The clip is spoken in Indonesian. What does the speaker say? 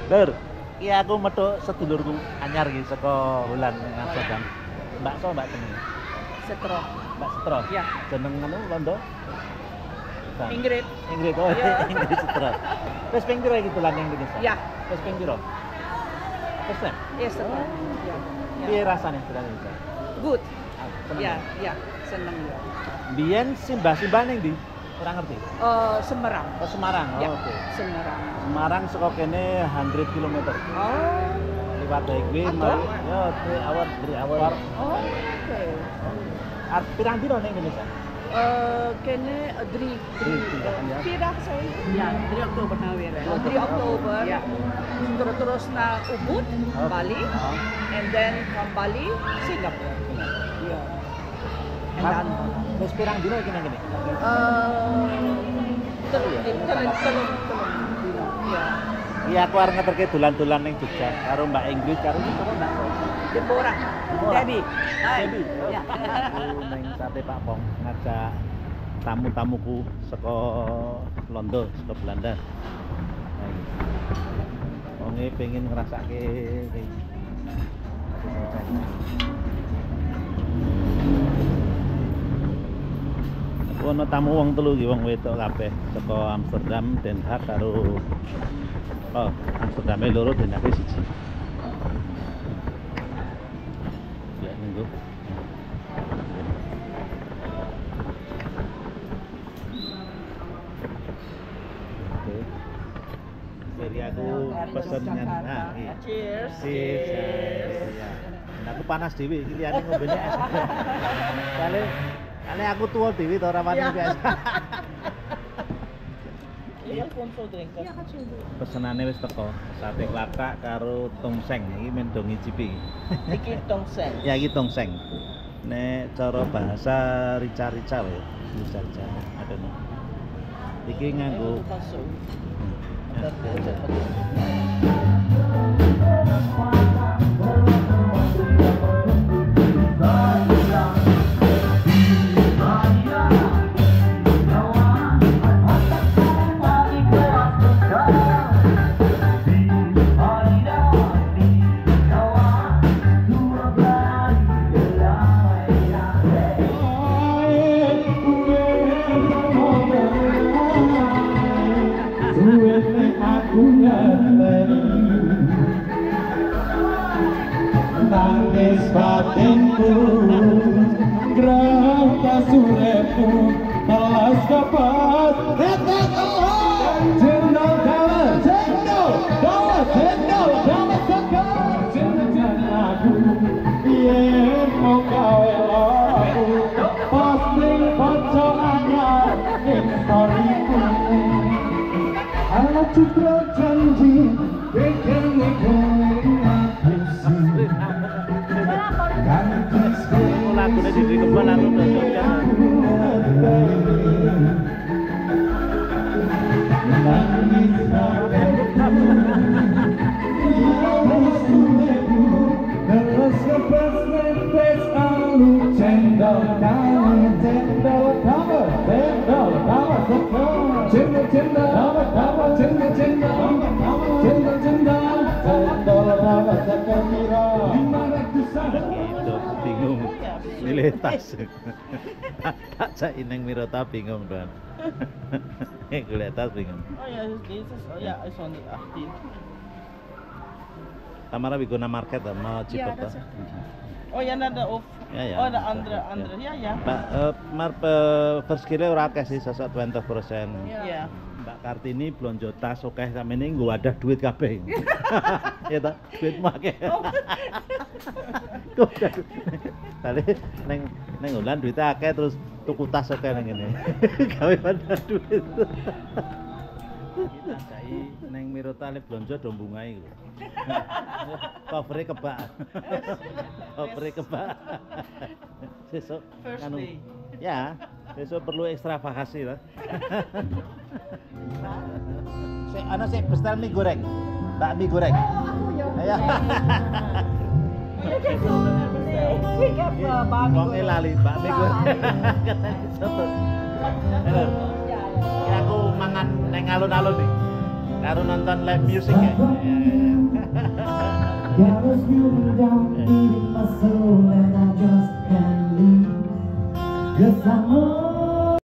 Lur, iki aku metu sedulurku anyar iki saka Holland Amsterdam. Mbak so Mbak jenenge. Setro. Mbak Setro. Ya. Jeneng anu Londo? Bukan. Ingrid. Ingrid, oh Iya. Ingrid Setro. Wis ping pira iki dolan ning Indonesia? Ya. Wis ping pira? Persen. Yes, Setro. Ya. Piye rasane dolan Indonesia? Good. Seneng. Ya, ya, seneng ya. Biyen simbah-simbah ning ndi? Ora ngerti. Semarang. Oh, Semarang. Oh, Ya, oke. Semarang. Semarang saka kene 100 km. Oh. Liwat highway Aduh. mari yo 3 hour. Oh, oke. Pirang dino ning Indonesia? Kene drie tindakan ya. Vierdag sorry. Ya, 3 Oktober nou weer. 3 Oktober. Ya. Terus naar Ubud, Bali, Oh. and then from Bali, Singapore. Ya. En dan Wis pirang dino iki nang kene? telung dino. Ya. Iya aku arep ngeterke dolan-dolan ning Jogja karo Mbak Ingrid karo iki karo Mbak. Deborah. Debbie. Hai. Debbie. Ya. Aku ning Sate Pak Pong ngajak tamu-tamuku saka Londo, saka Belanda. Nah, iki. Wonge pengen ngrasake iki. Aku ana tamu wong telu iki wong wedok kabeh saka Amsterdam, Den Haag karo Amsterdam loro Den Haag siji. Ya nunggu. Oke. Jadi aku pesennya nah, iya. Cheers. Cheers. Ya. Nah, aku panas dhewe iki liyane ngombene es. Kale aku tua dhewe to ora wani biasa. Iya, konsol drinken. Iya, kan Pesenane wis teko, sate klatak karo tongseng. Iki men do ngicipi. Iki tongseng. Ya iki tongseng. Nek cara bahasa rica-rica wae. Rica-rica. Ada no. Iki nganggo Nangis batinku, gerata surepku, telas kapat, retet Allah, cendol dawa, sekar, cendol aku, yen mau gawe aku, posting foto anyar, historiku, ala citra janji, bikin lagune di Kembang aku udah Jogja. Bingung milih tas. Tak cak neng Mirota bingung kan. Golek tas bingung. Oh ja, ja, is van die 18. Tamara Wiguna Market mau Ja, Ciputa. dat is Oh ja, naar de of. Ja, ja. Oh, de andere. Ja, ja. Pak, maar verschilnya ora akeh sih, sosok 20%. Ja. Mbak Kartini blonjo tas akeh samene nggo wadah duit kabeh. Ya ta, duitmu akeh. Kali neng Holland duitnya akeh terus tuku tas akeh nang ngene. Gawe wadah duit. Kita jai neng Mirota le blonjo do bungai lho. Cover-e kebak. Cover-e kebak. Sesuk First anu. day. Ya, besok perlu ekstravagasi lah. Saya bestel mie goreng, bakmi goreng. Ya. Ik heb barbecue. Wong lali bakmi goreng. Katanya soto. Ya aku mangan neng alun-alun nih. Karo nonton live music ya. God is feeling down deep in my soul and I just can't leave. 'Cause I'm